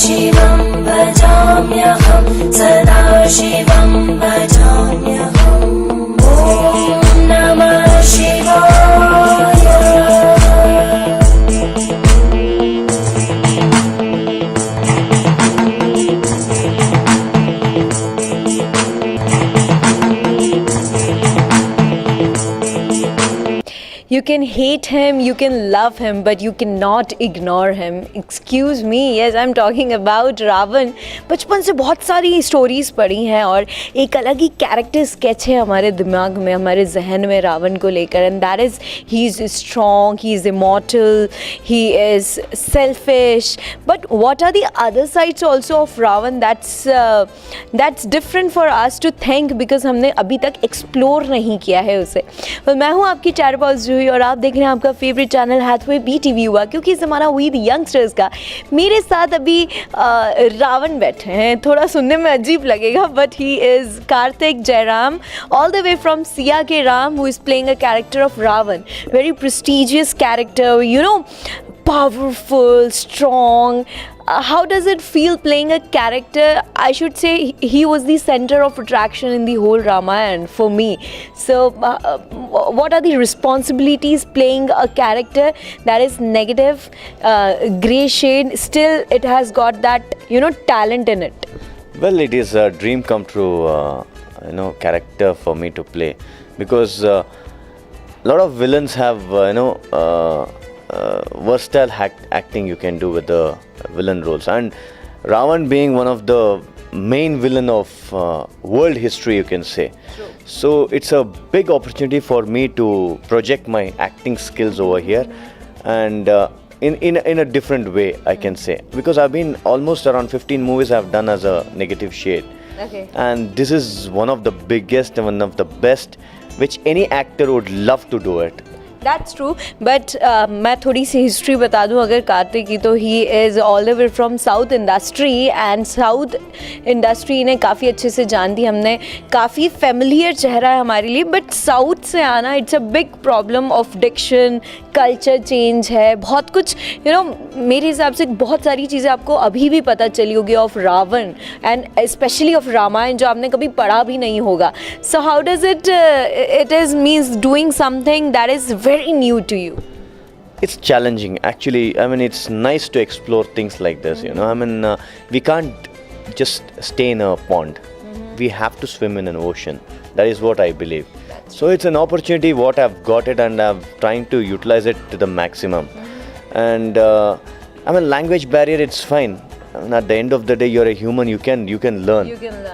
शिवं भजाम्यहं सदा शिवं भजाम्यहम् ॐ नमः शिवाय। You can hate him, you can love him, but you cannot ignore him. Excuse me, yes, I'm talking about Ravan. बचपन से बहुत सारी स्टोरीज पढ़ी हैं और एक अलग ही कैरेक्टर स्केच है हमारे दिमाग में, हमारे जहन में रावण को लेकर, and that is he is strong, he is immortal, he is selfish, but what are the other sides also of Ravan that's different for us to think, because हमने अभी तक एक्सप्लोर नहीं किया है उसे। तो मैं हूँ आपकी चारपाल जूही और आप देख रहे हैं आपका फेवरेट चैनल हैथवे BTV हुआ, क्योंकि इस हमारा वीद यंगस्टर्स का। मेरे साथ अभी रावण बैठे हैं, थोड़ा सुनने में अजीब लगेगा, but he is Karthik Jayaram, all the way from Siya Ke Ram, who is playing a character of Ravan, very prestigious character, you know, powerful, strong. How does it feel playing a character? I should say he was the center of attraction in the whole Ramayana for me. So what are the responsibilities playing a character that is negative, gray shade, still it has got that, you know, talent in it? Well, it is a dream come true, character for me to play, because a lot of villains have, versatile acting you can do with the villain roles, and Ravan being one of the main villain of world history, you can say. True. So it's a big opportunity for me to project my acting skills over here, and in a different way, I can say, because I've been almost around 15 movies I've done as a negative shade. Okay. And this is one of the biggest and one of the best which any actor would love to do it. That's true, but मैं थोड़ी सी history बता दूं अगर कार्तिक की, तो he is all the way from south industry, and south industry इन्हें काफ़ी अच्छे से जानती, हमने काफ़ी फेमिलियर चेहरा है हमारे लिए, बट साउथ से आना it's a big problem of diction, culture change है, बहुत कुछ, यू नो, मेरे हिसाब से बहुत सारी चीज़ें आपको अभी भी पता चली होगी of Ravan, and specially of Ramayan, जो आपने कभी पढ़ा भी नहीं होगा। So how does it is means doing something that is very new to you? It's challenging actually. I mean, it's nice to explore things like this, you know. I mean, we can't just stay in a pond. We have to swim in an ocean. That is what I believe. So it's an opportunity what I've got it, and I'm trying to utilize it to the maximum. And I mean, language barrier, it's fine. And at the end of the day, you're a human. You can learn.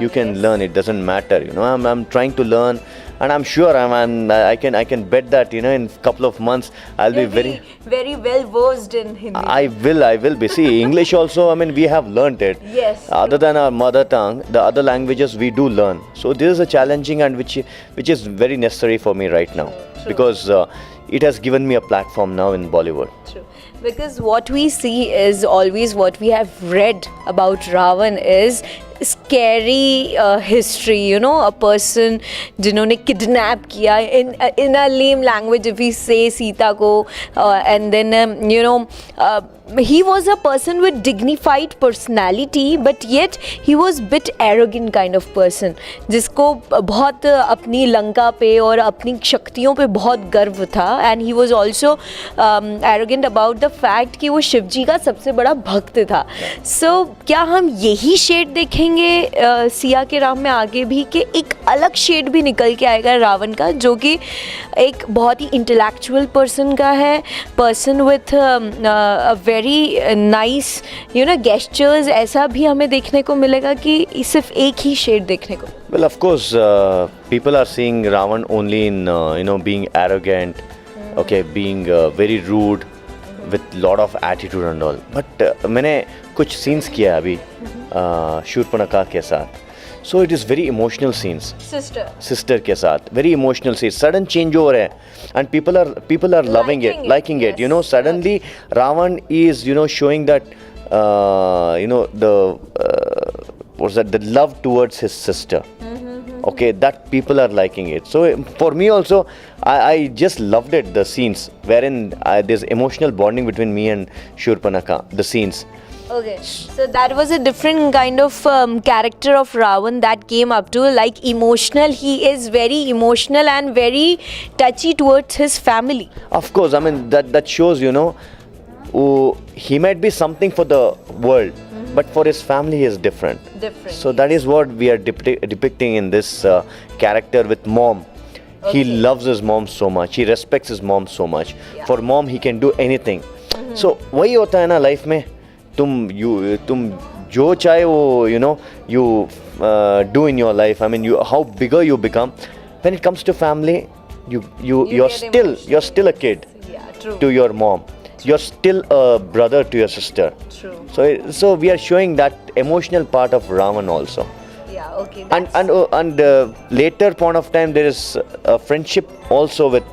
You can learn. It doesn't matter. You know, I'm trying to learn, and I'm sure I can bet that, you know, in a couple of months I'll be very well versed in Hindi. I will be. See, English also, I mean, we have learnt it. Yes. Other than our mother tongue, the other languages we do learn. So this is a challenging and which is very necessary for me right now. True. Because it has given me a platform now in Bollywood. True. Because what we see is always what we have read about Ravan is scary history, you know, a person जिन्होंने kidnap किया in a lame language, if we say Sita को, and then you know, he was a person with dignified personality, but yet he was bit arrogant kind of person, जिसको बहुत अपनी लंका पे और अपनी शक्तियों पे बहुत गर्व था, and he was also arrogant about the fact कि वो शिव जी का सबसे बड़ा भक्त था। So क्या हम यही शेड देखेंगे सिया के राम में आगे भी, कि एक अलग शेड भी निकल के आएगा रावण का, जो कि एक बहुत ही इंटेलेक्चुअल पर्सन का है, person with a very nice, you know, gestures, ऐसा भी हमें देखने को मिलेगा कि सिर्फ एक ही शेड देखने को? Well, of course, people are seeing Ravan only in being arrogant, okay, being very rude, with lot of attitude and all. But मैंने कुछ scenes किया अभी शूर्पणखा के साथ, so it is very emotional scenes. Sister के साथ very emotional scenes. Sudden change over है, and people are loving it, liking it. You know, suddenly Ravan is, you know, showing that the love towards his sister. Okay, that people are liking it. So for me also, I just loved it, the scenes wherein there's emotional bonding between me and Shurpanakha, the scenes. Okay, so that was a different kind of character of Ravan that came up to, like emotional. He is very emotional and very touchy towards his family. Of course, I mean that shows, you know, he might be something for the world, but for his family he is different. Different. So that is what we are depicting in this character with mom. He loves his mom so much. He respects his mom so much. Yeah. For mom he can do anything. So वही होता है ना life में, तुम जो चाहे वो, you know, you do in your life. I mean, how bigger you become. When it comes to family, you're still a kid Yeah, true. to your mom. You're still a brother to your sister. True. So we are showing that emotional part of Ravan also. Yeah, okay. And later point of time there is a friendship also with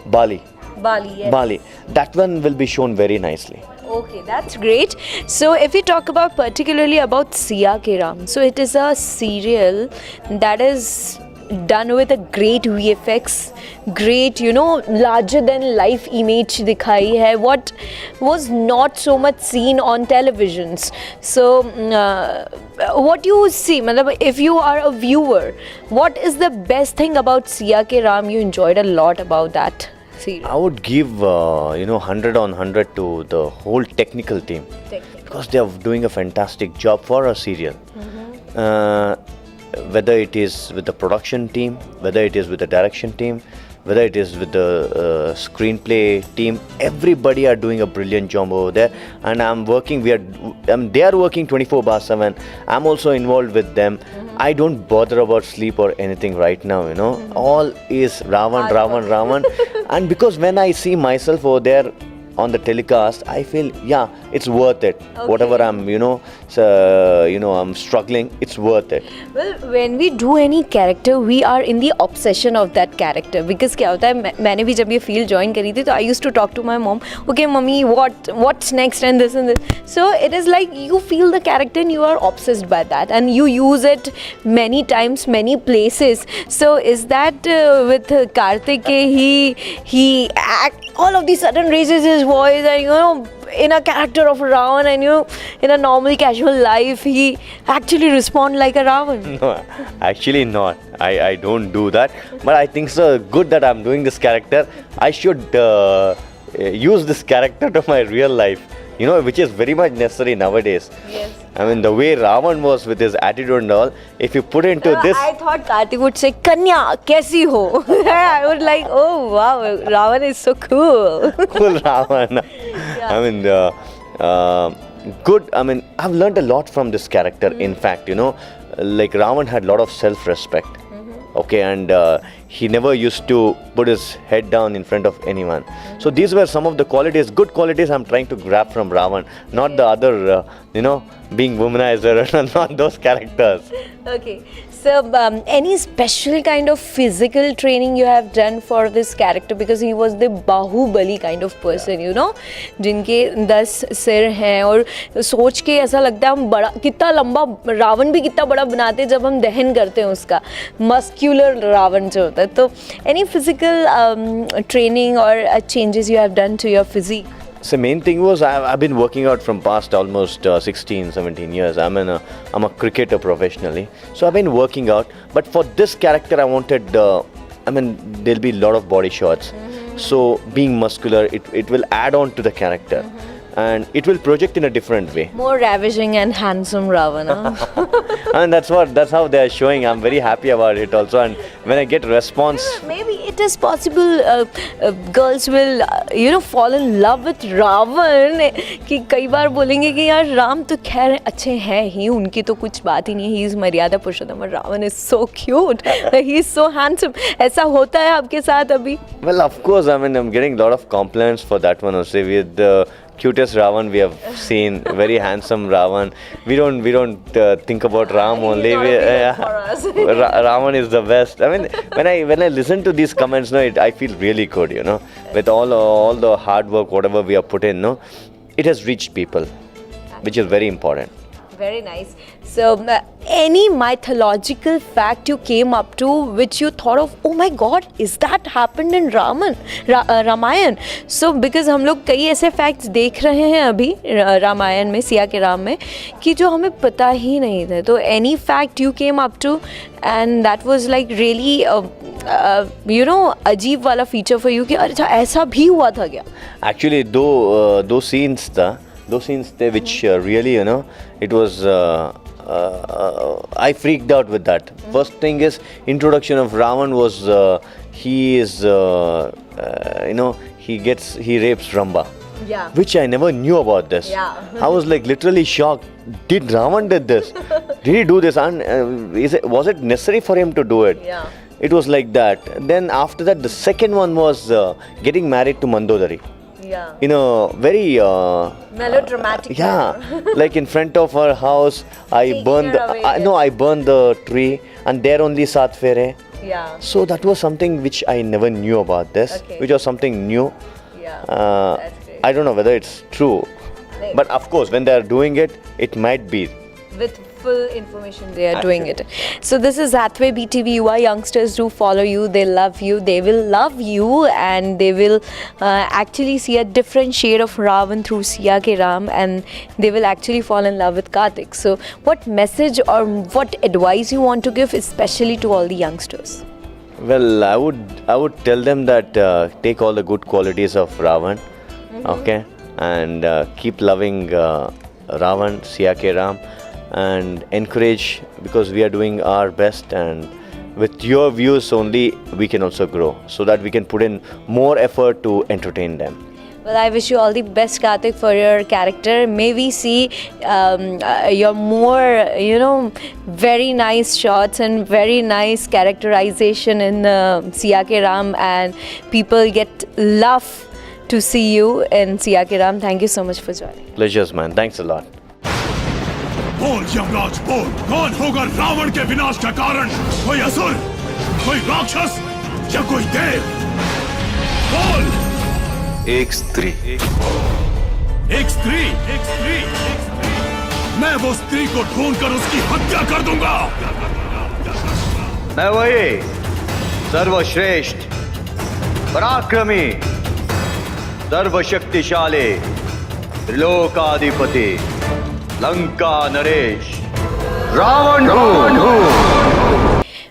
Bali. Bali, yes. Bali. That one will be shown very nicely. Okay, that's great. So if we talk about particularly about Siya Ke Ram, so it is a serial that is done with a great VFX, great, you know, larger than life image दिखाई है, what was not so much seen on televisions. So what you see, मतलब if you are a viewer, what is the best thing about Siya Ke Ram you enjoyed a lot about that serial? I would give 100 on 100 to the whole technical team, because they are doing a fantastic job for a serial. Whether it is with the production team, whether it is with the direction team, whether it is with the screenplay team, everybody are doing a brilliant job over there. And they are working 24/7. I'm also involved with them. I don't bother about sleep or anything right now, you know. All is Ravan. And because when I see myself over there on the telecast, I feel, yeah, it's worth it. Okay. Whatever I'm, I'm struggling, it's worth it. Well, when we do any character, we are in the obsession of that character. Because क्या होता है, मैंने भी जब ये field join करी थी, तो I used to talk to my mom. Okay, mummy, what's next and this and this. So it is like you feel the character and you are obsessed by that, and you use it many times, many places. So is that with Karthik? He all of the sudden raises his voice, and you know, in a character of Ravan, and you know, in a normal casual life, he actually respond like a Ravan. No, actually not. I don't do that. But I think so good that I'm doing this character. I should use this character to my real life, you know, which is very much necessary nowadays. Yes. I mean, the way Ravan was with his attitude and all, if you put into this... I thought Karthik would say, Kanya, kaisi ho? I would like, oh wow, Ravan is so cool. Cool Ravan. Yeah. I mean, good. I mean, I've learned a lot from this character. In fact, you know, like Ravan had a lot of self-respect. Okay, and he never used to put his head down in front of anyone. So these were some of the qualities, good qualities I'm trying to grab from Ravan, not the other, being womanizer, not those characters. Okay, so any special kind of physical training you have done for this character, because he was the Bahubali kind of person, you know, जिनके 10 सिर हैं, और सोच के ऐसा लगता है हम बड़ा कितना लंबा रावण भी कितना बड़ा बनाते हैं जब हम दहन करते हैं उसका मस्क्यूलर रावण जो होता है. तो any physical training or changes you have done to your physique? So main thing was I've been working out from past almost 16, 17 years. I'm a cricketer professionally. So I've been working out. But for this character I wanted, there'll be a lot of body shots. So being muscular, it will add on to the character. And it will project in a different way. More ravishing and handsome Ravana. And that's how they are showing. I'm very happy about it also. And when I get response... Maybe it is possible girls will, fall in love with Ravan. कि कई बार बोलेंगे कि यार राम तो खैर अच्छे हैं ही, उनकी तो कुछ बात ही नहीं है. He is मर्यादा पुरुषोत्तम. Ravan is so cute. He is so handsome. ऐसा होता है आपके साथ अभी? Well, of course. I'm getting a lot of compliments for that one also. With the cutest Ravan we have seen, very handsome Ravan. We don't think about Ram only. Ravan is the best. I mean, when I listen to these comments, I feel really good. You know, with all the hard work, whatever we have put in, it has reached people, which is very important. Very nice. So, any mythological fact you came up to which you thought of, oh my God, is that happened in Ramayan? So, because हम लोग कई ऐसे facts देख रहे हैं अभी रामायण में, सिया के राम में, कि जो हमें पता ही नहीं थे. तो any fact you came up to and that was like really, you know, अजीब वाला feature for you कि अच्छा ऐसा भी हुआ था क्या? Actually, those scenes there which really, you know, it was. I freaked out with that. First thing is introduction of Ravan was he is you know, he rapes Ramba. Yeah. Which I never knew about this. Yeah. I was like literally shocked. Did Ravan did this? Did he do this? And was it necessary for him to do it? Yeah. It was like that. Then after that, the second one was getting married to Mandodari. Yeah. In a very Melodramatic. yeah, like in front of her house, I Taking burned. her away, yes. I burned the tree, and there only Saat Fere. Yeah. So that was something which I never knew about this, Okay. which was something new. Yeah. That's great. I don't know whether it's true, Right. but of course, when they are doing it, it might be. With full information they are doing it. So this is Hathway BTV. You are youngsters, do follow you. They love you. They will love you, and they will actually see a different shade of Ravan through Siya Ke Ram, and they will actually fall in love with Kartik. So what message or what advice you want to give, especially to all the youngsters? Well, I would tell them that take all the good qualities of Ravan, okay, and keep loving Ravan, Siya Ke Ram, and encourage, because we are doing our best, and with your views only we can also grow, so that we can put in more effort to entertain them. Well, I wish you all the best, Kartik, for your character. May we see your more, you know, very nice shots and very nice characterization in Siya Ke Ram, and people get love to see you in Siya Ke Ram. Thank you so much for joining. Pleasures, man. Thanks a lot. बोल यमराज बोल, कौन होगा रावण के विनाश का कारण? कोई असुर, कोई राक्षस या कोई देव? बोल। एक स्त्री। एक स्त्री। मैं वो स्त्री को ढूंढकर उसकी हत्या कर दूंगा। मैं वही सर्वश्रेष्ठ, पराक्रमी, सर्वशक्तिशाली, त्रिलोकाधिपति, लंका नरेश, रावण हूँ।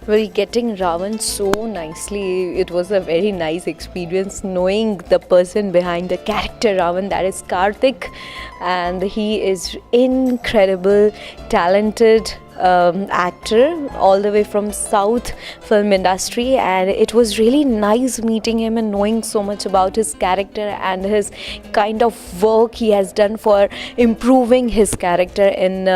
Well, getting Ravan so nicely, it was a very nice experience knowing the person behind the character Ravan, that is Kartik, and he is incredible, talented actor all the way from South film industry, and it was really nice meeting him and knowing so much about his character and his kind of work he has done for improving his character in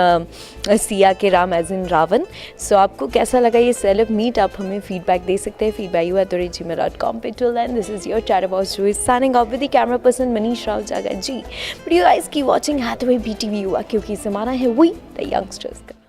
Siya Ke Ram as in Ravan. So आपको कैसा लगा ये celeb meet? आप हमें feedback दे सकते हैं feedback@gmail.com पे. Till then, this is your chatterbox Joy signing off with the camera person Manish Rao Jaga ji. But you guys keep watching Hathway BTV, क्योंकि ज़माना है वही the youngsters का.